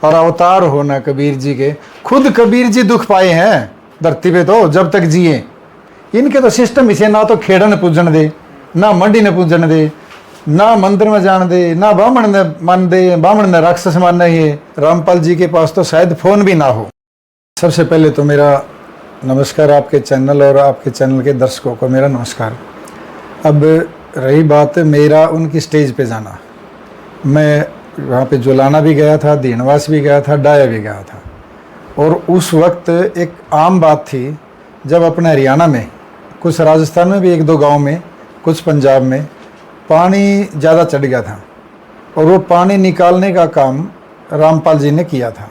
और अवतार हो ना कबीर जी के। खुद कबीर जी दुख पाए हैं धरती पे तो जब तक जिए। इनके तो सिस्टम इसे ना तो खेड़ा ने पूजन दे, ना मंडी ने पूजन दे, ना मंदिर में जान दे, ना ब्राह्मण ने मान दे, ब्राह्मण ने राक्षस मानना ही है। रामपाल जी के पास तो शायद फोन भी ना हो। सबसे पहले तो मेरा नमस्कार आपके चैनल और आपके चैनल के दर्शकों को मेरा नमस्कार। अब रही बात मेरा उनकी स्टेज पे जाना, मैं वहाँ पे जुलाना भी गया था, दीनवास भी गया था, डाया भी गया था। और उस वक्त एक आम बात थी, जब अपने हरियाणा में, कुछ राजस्थान में भी, एक दो गांव में, कुछ पंजाब में पानी ज़्यादा चढ़ गया था और वो पानी निकालने का काम रामपाल जी ने किया था।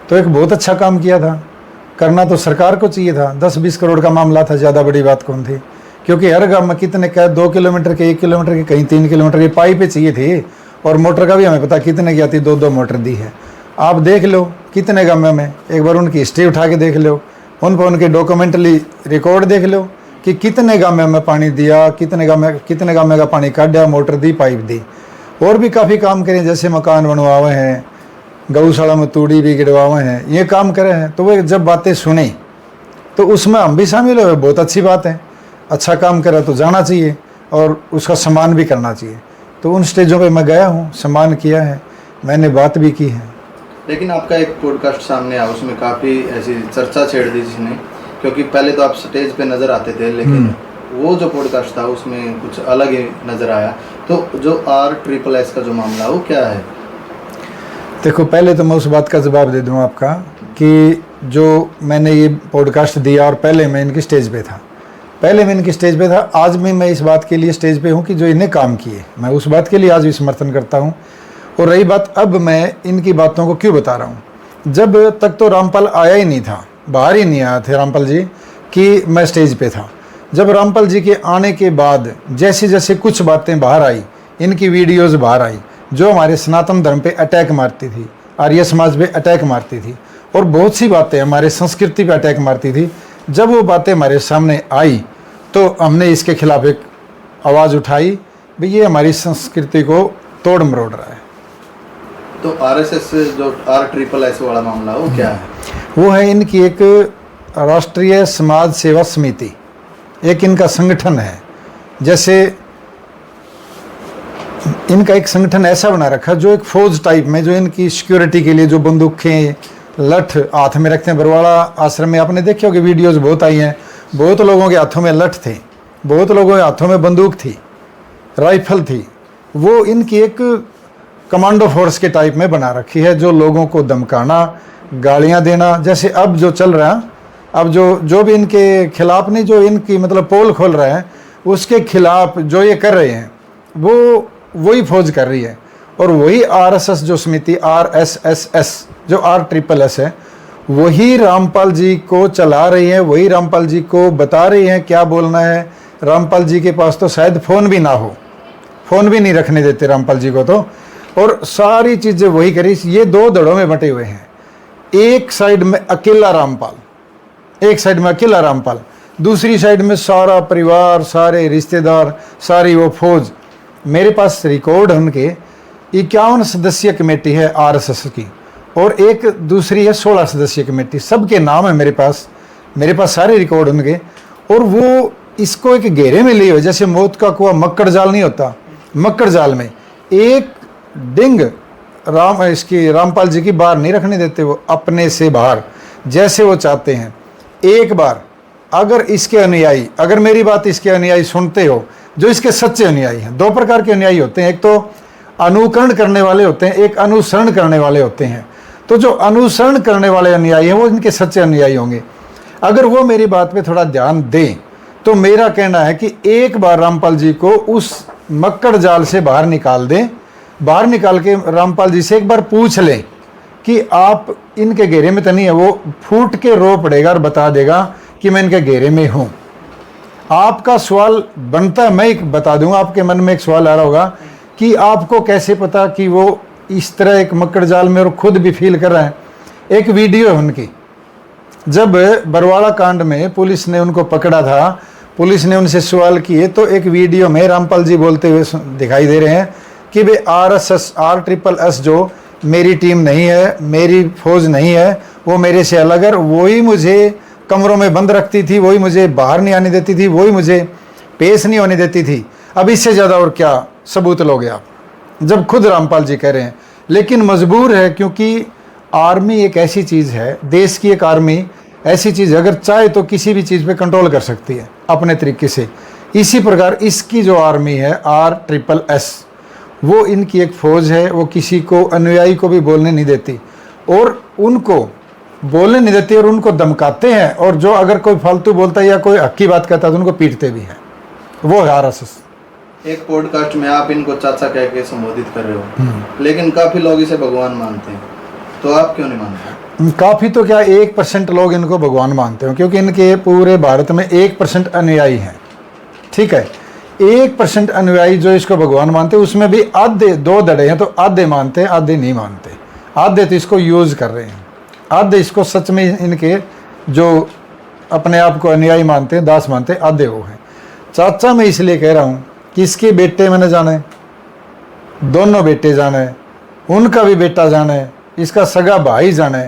तो एक बहुत अच्छा काम किया था। करना तो सरकार को चाहिए था। 10-20 करोड़ का मामला था, ज़्यादा बड़ी बात कौन थी, क्योंकि हर गाँव में कितने का 2 किलोमीटर के, 1 किलोमीटर के, कहीं 3 किलोमीटर की पाइपें चाहिए थी। और मोटर का भी हमें पता कितने की आती, 2-2 मोटर दी है। आप देख लो कितने गाँव में, एक बार उनकी हिस्ट्री उठा के देख लो, उन पर उनके डॉक्यूमेंटली रिकॉर्ड देख लो कि कितने गाँव में पानी दिया, कितने गाँव में का पानी काटा, मोटर दी, पाइप दी। और भी काफ़ी काम करें, जैसे मकान बनवावे हैं, गौशाला में तूड़ी भी गिरवावे हैं, ये काम करे हैं। तो वो जब बातें सुनी तो उसमें हम भी शामिल हुए। बहुत अच्छी बात है, अच्छा काम करा तो जाना चाहिए और उसका सम्मान भी करना चाहिए। तो उन स्टेजों पे मैं गया हूँ, सम्मान किया है, मैंने बात भी की है। लेकिन आपका एक पॉडकास्ट सामने आया, उसमें काफ़ी ऐसी चर्चा छेड़ दी जिसने, क्योंकि पहले तो आप स्टेज पे नज़र आते थे, लेकिन वो जो पॉडकास्ट था उसमें कुछ अलग ही नज़र आया। तो जो RSSS का जो मामला वो क्या है? देखो, पहले तो मैं उस बात का जवाब दे दूँ आपका कि जो मैंने ये पॉडकास्ट दिया और पहले मैं इनकी स्टेज पे था, आज भी मैं इस बात के लिए स्टेज पे हूँ कि जो इन्हें काम किए, मैं उस बात के लिए आज भी समर्थन करता हूँ। और रही बात, अब मैं इनकी बातों को क्यों बता रहा हूँ, जब तक तो रामपाल आया ही नहीं था, बाहर ही नहीं आया थे रामपाल जी, कि मैं स्टेज पे था। जब रामपाल जी के आने के बाद जैसे जैसे कुछ बातें बाहर आई, इनकी वीडियोज़ बाहर आई, जो हमारे सनातन धर्म पे अटैक मारती थी, आर्य समाज पे अटैक मारती थी, और बहुत सी बातें हमारे संस्कृति पे अटैक मारती थी, जब वो बातें हमारे सामने आई तो हमने इसके खिलाफ एक आवाज़ उठाई, भाई ये हमारी संस्कृति को तोड़ मरोड़ रहा है। तो RSS जो RSSS वाला मामला वो क्या है? वो है इनकी एक राष्ट्रीय समाज सेवा समिति, एक इनका संगठन है। जैसे इनका एक संगठन ऐसा बना रखा जो एक फौज टाइप में, जो इनकी सिक्योरिटी के लिए जो बंदूकें, लठ हाथ में रखते हैं। बरवाड़ा आश्रम में आपने देखे होंगे, वीडियोज़ बहुत आई हैं, बहुत लोगों के हाथों में लठ थे, बहुत लोगों के हाथों में बंदूक थी, राइफल थी। वो इनकी एक कमांडो फोर्स के टाइप में बना रखी है, जो लोगों को धमकाना, गालियां देना। जैसे अब जो चल रहा है, अब जो भी इनके खिलाफ नहीं, जो इनकी मतलब पोल खोल रहे हैं, उसके खिलाफ जो ये कर रहे हैं वो वही फौज कर रही है। और वही RSS जो समिति RSSS जो RSSS है, वही रामपाल जी को चला रही है, वही रामपाल जी को बता रही है क्या बोलना है। रामपाल जी के पास तो शायद फ़ोन भी ना हो, फ़ोन भी नहीं रखने देते रामपाल जी को तो। और सारी चीज़ें वही करी। ये 2 धड़ों में बटे हुए हैं, एक साइड में अकेला रामपाल, दूसरी साइड में सारा परिवार, सारे रिश्तेदार, सारी वो फौज। मेरे पास रिकॉर्ड है उनके, 51 सदस्यीय कमेटी है RSS की, और एक दूसरी है 16 सदस्यीय कमेटी। सबके नाम है मेरे पास सारे रिकॉर्ड उनके। और वो इसको एक घेरे में लिए हुए, जैसे मौत का कुआं मक्कड़ जाल नहीं होता, मक्कड़ जाल में एक डिंग रामपाल जी की बाहर नहीं रखने देते। वो अपने से बाहर जैसे वो चाहते हैं। एक बार अगर इसके अनुयायी, अगर मेरी बात इसके अनुयायी सुनते हो, जो इसके सच्चे अनुयायी हैं, 2 प्रकार के अनुयायी होते हैं, एक तो अनुकरण करने वाले होते हैं, एक अनुसरण करने वाले होते हैं। तो जो अनुसरण करने वाले अनुयायी हैं वो इनके सच्चे अनुयायी होंगे। अगर वो मेरी बात पे थोड़ा ध्यान दें तो मेरा कहना है कि एक बार रामपाल जी को उस मक्कड़ जाल से बाहर निकाल दें, बाहर निकाल के रामपाल जी से एक बार पूछ लें कि आप इनके घेरे में तो नहीं है। वो फूट के रो पड़ेगा और बता देगा कि मैं इनके घेरे में हूँ। आपका सवाल बनता है, मैं एक बता दूंगा, आपके मन में एक सवाल आ रहा होगा कि आपको कैसे पता कि वो इस तरह एक मक्कड़ जाल में और खुद भी फील कर रहे हैं। एक वीडियो है उनकी, जब बरवाड़ा कांड में पुलिस ने उनको पकड़ा था, पुलिस ने उनसे सवाल किए, तो एक वीडियो में रामपाल जी बोलते हुए दिखाई दे रहे हैं कि वे RSS जो मेरी टीम नहीं है, मेरी फौज नहीं है, वो मेरे से अलग है, वही मुझे कमरों में बंद रखती थी, वही मुझे बाहर नहीं आने देती थी, वही मुझे पेश नहीं होने देती थी। अब इससे ज़्यादा और क्या सबूत लोगे आप, जब खुद रामपाल जी कह रहे हैं। लेकिन मजबूर है, क्योंकि आर्मी एक ऐसी चीज़ है, देश की एक आर्मी ऐसी चीज़ है, अगर चाहे तो किसी भी चीज़ पे कंट्रोल कर सकती है अपने तरीके से। इसी प्रकार इसकी जो आर्मी है RSS, वो इनकी एक फ़ौज है, वो किसी को अनुयायी को भी बोलने नहीं देती, और उनको बोलने नहीं देती, और उनको धमकाते हैं, और जो अगर कोई फालतू बोलता है या कोई हक की बात कहता है तो उनको पीटते भी हैं। वो है RSS। एक पॉडकास्ट में आप इनको चाचा कह के संबोधित कर रहे हो, लेकिन काफी लोग इसे भगवान मानते हैं, तो आप क्यों नहीं मानते? काफ़ी तो क्या 1% लोग इनको भगवान मानते हो, क्योंकि इनके पूरे भारत में 1% अनुयायी हैं। ठीक है, 1% अनुयायी जो इसको भगवान मानते हैं, उसमें भी आधे 2 दड़े हैं, तो आधे मानते हैं, आधे नहीं मानते। आधे तो इसको यूज़ कर रहे हैं, आधे इसको सच में इनके जो अपने आप को अनुयायी मानते हैं, दास मानते हैं, आधे वो हैं। चाचा मैं इसलिए कह रहा हूँ कि इसके बेटे मैंने जाने, दोनों बेटे जाने, उनका भी बेटा जाने, इसका सगा भाई जाने,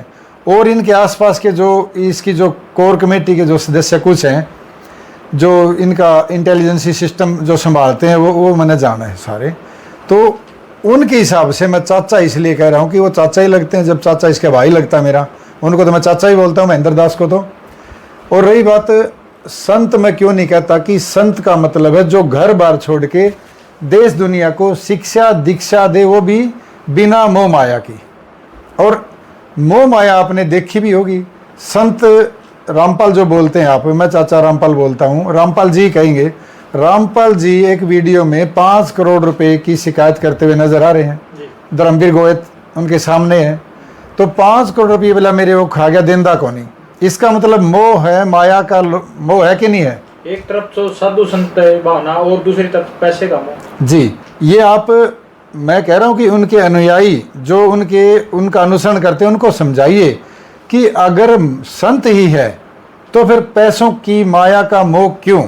और इनके आसपास के जो इसकी जो कोर कमेटी के जो सदस्य कुछ हैं, जो इनका इंटेलिजेंसी सिस्टम जो संभालते हैं, वो मैंने जाना है सारे। तो उनके हिसाब से मैं चाचा इसलिए कह रहा हूँ कि वो चाचा ही लगते हैं, जब चाचा इसके भाई लगता है मेरा, उनको तो मैं चाचा ही बोलता हूँ, महेंद्र दास को तो। और रही बात संत, मैं क्यों नहीं कहता कि संत का मतलब है जो घर बार छोड़ के देश दुनिया को शिक्षा दीक्षा दे, वो भी बिना मोह माया की। और मोह माया आपने देखी भी होगी। संत रामपाल जो बोलते हैं, आप, मैं चाचा रामपाल बोलता हूँ, रामपाल जी कहेंगे। रामपाल जी एक वीडियो में 5 करोड़ रुपए की शिकायत करते हुए नजर आ रहे हैं, धर्मवीर गोयत उनके सामने है। तो 5 करोड़ रुपये वाला मेरे वो खा गया, देंदा को नहीं। इसका मतलब मोह है, माया का मोह है कि नहीं है? एक तरफ तो साधु संत भावना और दूसरी तरफ पैसे का मोह। जी, ये आप, मैं कह रहा हूँ कि उनके अनुयायी जो उनका अनुसरण करते हैं, उनको समझाइए कि अगर संत ही है तो फिर पैसों की माया का मोह क्यों,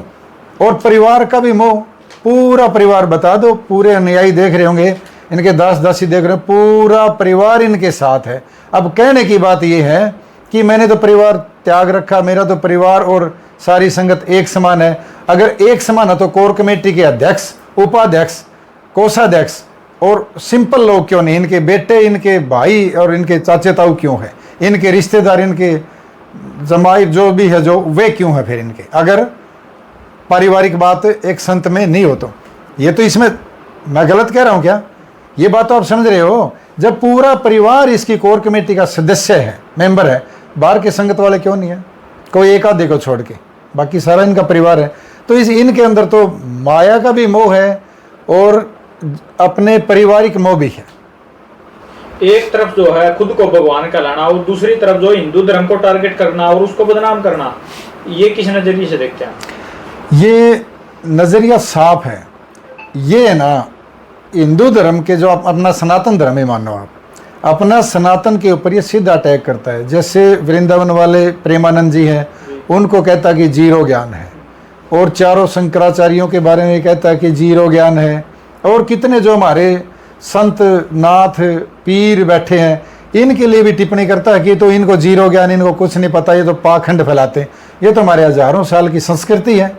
और परिवार का भी मोह। पूरा परिवार बता दो, पूरे अनुयायी देख रहे होंगे, इनके दास दासी देख रहे हैं, पूरा परिवार इनके साथ है। अब कहने की बात यह है कि मैंने तो परिवार त्याग रखा, मेरा तो परिवार और सारी संगत एक समान है। अगर एक समान है तो कोर कमेटी के अध्यक्ष, उपाध्यक्ष, कोषाध्यक्ष और सिंपल लोग क्यों नहीं? इनके बेटे, इनके भाई और इनके चाचे ताऊ क्यों है? इनके रिश्तेदार, इनके जमाई जो भी है, जो वे क्यों है फिर इनके? अगर पारिवारिक बात एक संत में नहीं हो तो ये तो, इसमें मैं गलत कह रहा हूं क्या? ये बात तो आप समझ रहे हो। जब पूरा परिवार इसकी कोर कमेटी का सदस्य है, मेंबर है, बाहर के संगत वाले क्यों नहीं है? कोई एक आधे को छोड़ के, बाकी सारा इनका परिवार है। तो इनके अंदर तो माया का भी मोह है और अपने पारिवारिक मोह भी है। एक तरफ जो है खुद को भगवान कहलाना, और दूसरी तरफ जो हिंदू धर्म को टारगेट करना और उसको बदनाम करना, ये किस नजरिए से देखते हैं? ये नजरिया साफ है। ये है ना, हिंदू धर्म के जो अपना सनातन धर्म ही मानो आप, अपना सनातन के ऊपर ये सीधा अटैक करता है। जैसे वृंदावन वाले प्रेमानंद जी हैं, उनको कहता कि जीरो ज्ञान है, और चारों शंकराचार्यों के बारे में कहता है कि जीरो ज्ञान है। और कितने जो हमारे संत, नाथ, पीर बैठे हैं, इनके लिए भी टिप्पणी करता है कि तो इनको जीरो ज्ञान, इनको कुछ नहीं पता, ये तो पाखंड फैलाते हैं। ये तो हमारे हजारों साल की संस्कृति है।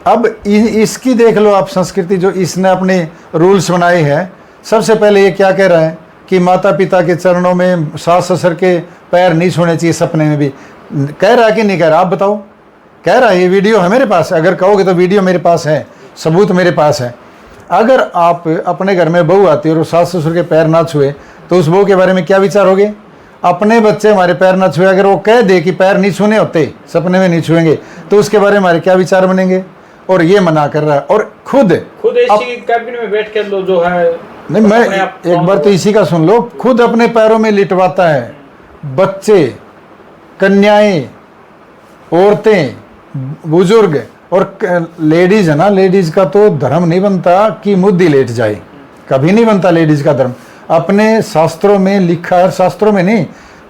अब इसकी देख लो आप संस्कृति, जो इसने अपने रूल्स बनाए हैं। सबसे पहले ये क्या कह रहा है कि माता पिता के चरणों में, सास ससुर के पैर नहीं छूने चाहिए, सपने में भी। कह रहा है कि नहीं कह रहा? आप बताओ। कह रहा है, ये वीडियो है मेरे पास, अगर कहोगे तो वीडियो मेरे पास है, सबूत मेरे पास है। अगर आप अपने घर में बहू आती है और सास ससुर के पैर ना छुए, तो उस बहू के बारे में क्या विचार होगे? अपने बच्चे हमारे पैर ना छुए, अगर वो कह दे कि पैर नहीं छूने होते, सपने में नहीं छुएंगे, तो उसके बारे में हमारे क्या विचार बनेंगे? और ये मना कर रहा है। और खुद इसी कैबिन में बैठ के लो जो है, नहीं, मैं एक बार तो इसी का सुन लो, खुद अपने पैरों में लिटवाता है। बच्चे, कन्याएं, औरतें, बुजुर्ग और लेडीज है ना, लेडीज का तो धर्म नहीं बनता कि मुद्दी लेट जाए, कभी नहीं बनता लेडीज का धर्म। अपने शास्त्रों में लिखा है, शास्त्रों में नहीं,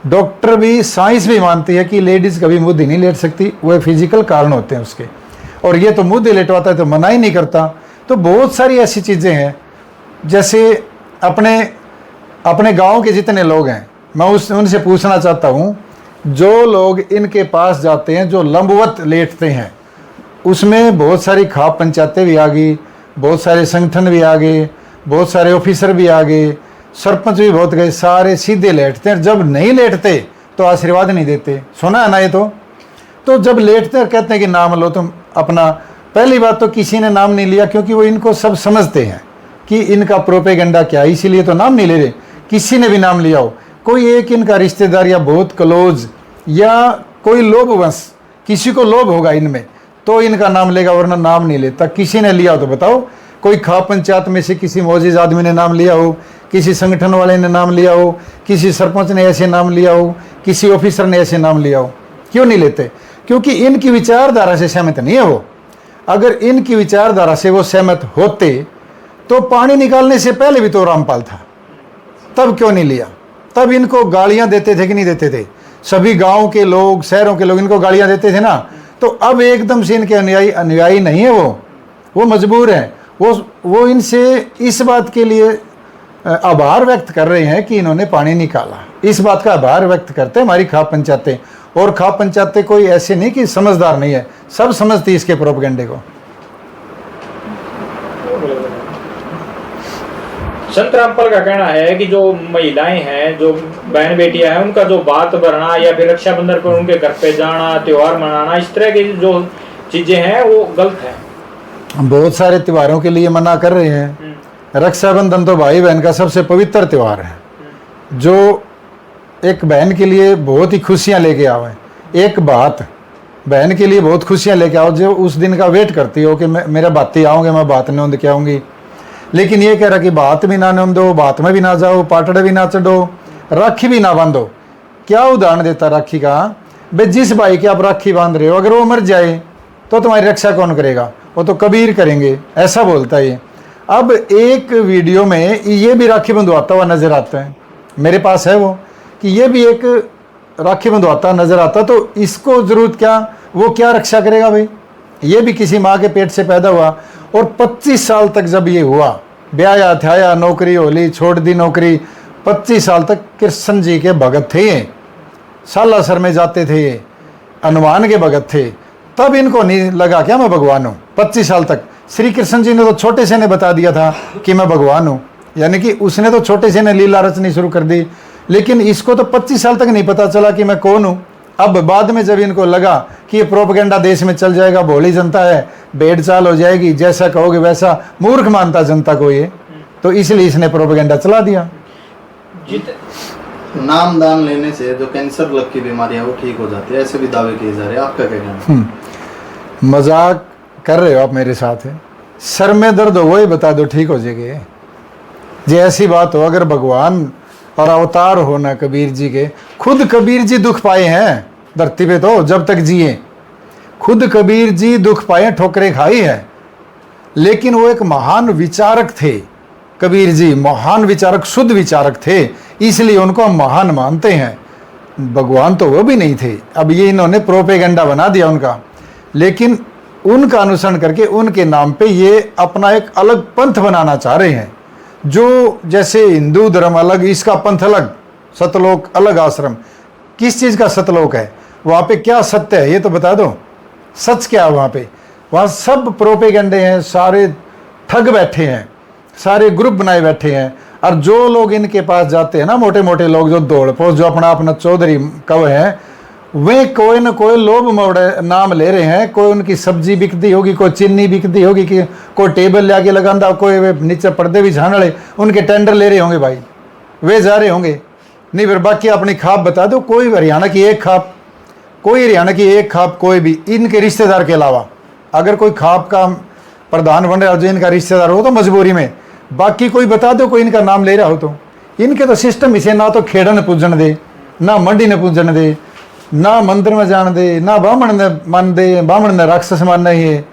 डॉक्टर भी, साइंस भी मानती है कि लेडीज कभी मुद्दी नहीं लेट सकती, वो फिजिकल कारण होते हैं उसके। और ये तो मुद्दे लेटवाता है तो मना ही नहीं करता। तो बहुत सारी ऐसी चीज़ें हैं, जैसे अपने अपने गांव के जितने लोग हैं मैं उनसे पूछना चाहता हूँ, जो लोग इनके पास जाते हैं जो लंबवत लेटते हैं, उसमें बहुत सारी खाप पंचायतें भी आ गई, बहुत सारे संगठन भी आ गए, बहुत सारे ऑफिसर भी आ गए, सरपंच भी बहुत गए, सारे सीधे लेटते हैं। जब नहीं लेटते तो आशीर्वाद नहीं देते, सुना है ना ये तो जब लेटते हैं कहते हैं कि नाम लो तुम अपना। पहली बात तो किसी ने नाम नहीं लिया क्योंकि वो इनको सब समझते हैं कि इनका प्रोपेगेंडा क्या है, इसीलिए तो नाम नहीं ले रहे। किसी ने भी नाम लिया हो, कोई एक इनका रिश्तेदार या बहुत क्लोज या कोई लोभवंश, किसी को लोभ होगा इनमें तो इनका नाम लेगा, वरना नाम नहीं लेता। किसी ने लिया हो तो बताओ, कोई खाप पंचायत में से किसी मौजूद आदमी ने नाम लिया हो, किसी संगठन वाले ने नाम लिया हो, किसी सरपंच ने ऐसे नाम लिया हो, किसी ऑफिसर ने ऐसे नाम लिया हो? क्यों नहीं लेते? क्योंकि इनकी विचारधारा से सहमत नहीं है वो। अगर इनकी विचारधारा से वो सहमत होते तो पानी निकालने से पहले भी तो रामपाल था, तब क्यों नहीं लिया? तब इनको गालियां देते थे कि नहीं देते थे? सभी गांव के लोग, शहरों के लोग इनको गालियां देते थे ना। तो अब एकदम से इनके अनुयायी नहीं है वो मजबूर हैं। वो इनसे इस बात के लिए आभार व्यक्त कर रहे हैं कि इन्होंने पानी निकाला। इस बात का आभार व्यक्त करते हैं हमारी खाप पंचायतें। और खाप पंचायतें कोई ऐसे नहीं कि समझदार नहीं है, सब समझती इसके प्रोपेगेंडे को। संत रामपाल का कहना है कि जो महिलाएं हैं, जो बहन बेटियां हैं, उनका जो बात भरना या फिर रक्षाबंधन पर उनके घर पे जाना, त्योहार मनाना, इस तरह की जो चीजें हैं वो गलत है। बहुत सारे त्योहारों के लिए मना कर रहे हैं। रक्षाबंधन तो भाई बहन का सबसे पवित्र त्योहार है, जो एक बहन के लिए बहुत ही खुशियां लेके आवे। एक बात बहन के लिए बहुत खुशियां लेके आओ, जो उस दिन का वेट करती हो कि मेरा बाती आओगे, मैं बात नोंद के आऊँगी। लेकिन ये कह रहा कि बात भी ना नोंदो, बात में भी ना जाओ, पाटड़े भी ना चढ़ो, राखी भी ना बांधो। क्या उदाहरण देता राखी का? भाई जिस भाई के आप राखी बांध रहे हो, अगर वो मर जाए तो तुम्हारी रक्षा कौन करेगा? वो तो कबीर करेंगे, ऐसा बोलता है। अब एक वीडियो में ये भी राखी बंधवाता हुआ नजर आता है, मेरे पास है वो, कि ये भी एक राखी बंधवाता नजर आता। तो इसको जरूरत क्या, वो क्या रक्षा करेगा भाई? ये भी किसी माँ के पेट से पैदा हुआ और 25 साल तक जब ये हुआ, ब्याया थ्याया, नौकरी होली, छोड़ दी नौकरी, 25 साल तक कृष्ण जी के भगत थे ये, सालासर में जाते थे ये, हनुमान के भगत थे। तब इनको नहीं लगा क्या मैं भगवान हूँ? 25 साल तक श्री कृष्ण जी ने तो छोटे से ने बता दिया था कि मैं भगवान हूँ, यानी कि उसने तो छोटे से ने लीला रचनी शुरू कर दी। लेकिन इसको तो 25 साल तक नहीं पता चला कि मैं कौन हूँ। अब बाद में जब इनको लगा कि ये प्रोपेगेंडा देश में चल जाएगा, भोली जनता है, भेड़ चाल हो जाएगी, जैसा कहोगे वैसा, मूर्ख मानता जनता को ये, तो इसलिए इसने प्रोपेगेंडा चला दिया। नाम दान लेने से जो कैंसर लग की बीमारियां वो ठीक हो जाती है, ऐसे भी दावे किए जा रहे हैं, आपका क्या कहना है? मजाक कर रहे हो आप मेरे साथ? है सर में दर्द हो वही बता दो, ठीक हो जाएगी। जे ऐसी बात हो, अगर भगवान और अवतार हो ना कबीर जी के, खुद कबीर जी दुख पाए हैं धरती पे तो जब तक जिए, खुद कबीर जी दुख पाए, ठोकरें खाई है, लेकिन वो एक महान विचारक थे। कबीर जी महान विचारक, शुद्ध विचारक थे, इसलिए उनको हम महान मानते हैं। भगवान तो वो भी नहीं थे। अब ये इन्होंने प्रोपेगेंडा बना दिया उनका, लेकिन उनका अनुसरण करके उनके नाम पे ये अपना एक अलग पंथ बनाना चाह रहे हैं। जो जैसे हिंदू धर्म अलग, इसका पंथ अलग, सतलोक अलग आश्रम। किस चीज़ का सतलोक है? वहाँ पे क्या सत्य है ये तो बता दो, सच क्या है वहाँ पे? वहाँ सब प्रोपेगेंडे हैं, सारे ठग बैठे हैं, सारे ग्रुप बनाए बैठे हैं। और जो लोग इनके पास जाते हैं ना, मोटे मोटे लोग जो दौड़ पोस, जो अपना चौधरी कव है, वे कोई न कोई लोभ मोड़े नाम ले रहे हैं। कोई उनकी सब्जी बिकती होगी, कोई चीनी बिकती होगी, कि कोई टेबल ले आके लगांदा, कोई वे नीचे पर्दे भी झाड़ रहे, उनके टेंडर ले रहे होंगे भाई, वे जा रहे होंगे। नहीं फिर बाकी अपनी खाप बता दो, कोई हरियाणा की एक खाप, कोई हरियाणा की एक खाप, कोई भी इनके रिश्तेदार के अलावा अगर कोई खाप का प्रधान बन रहा हो जो इनका रिश्तेदार हो तो मजबूरी में, बाकी कोई बता दो कोई इनका नाम ले रहा हो तो। इनके तो सिस्टम इसे ना तो खेड़न पूजन दे, ना मंडी ने पूजन दे, ना मंदिर में जान दे, ना ब्राह्मण ने मान दे, ब्राह्मण ने राक्षस मानना ही है,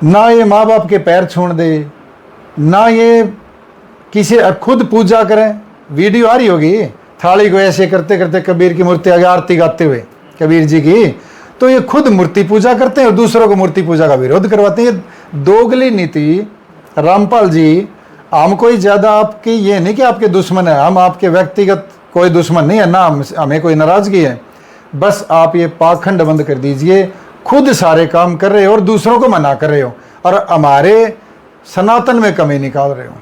ना ये माँ बाप के पैर छूण दे, ना ये किसी खुद पूजा करें। वीडियो आ रही होगी थाली को ऐसे करते करते कबीर की मूर्ति आगे आरती गाते हुए कबीर जी की, तो ये खुद मूर्ति पूजा करते हैं और दूसरों को मूर्ति पूजा का विरोध करवाते हैं। ये दोगली नीति रामपाल जी हम कोई ज़्यादा आपकी ये नहीं कि आपके दुश्मन है, हम आपके व्यक्तिगत कोई दुश्मन नहीं है ना, हमें कोई नाराज़गी है। बस आप ये पाखंड बंद कर दीजिए, खुद सारे काम कर रहे हो और दूसरों को मना कर रहे हो और हमारे सनातन में कमी निकाल रहे हो।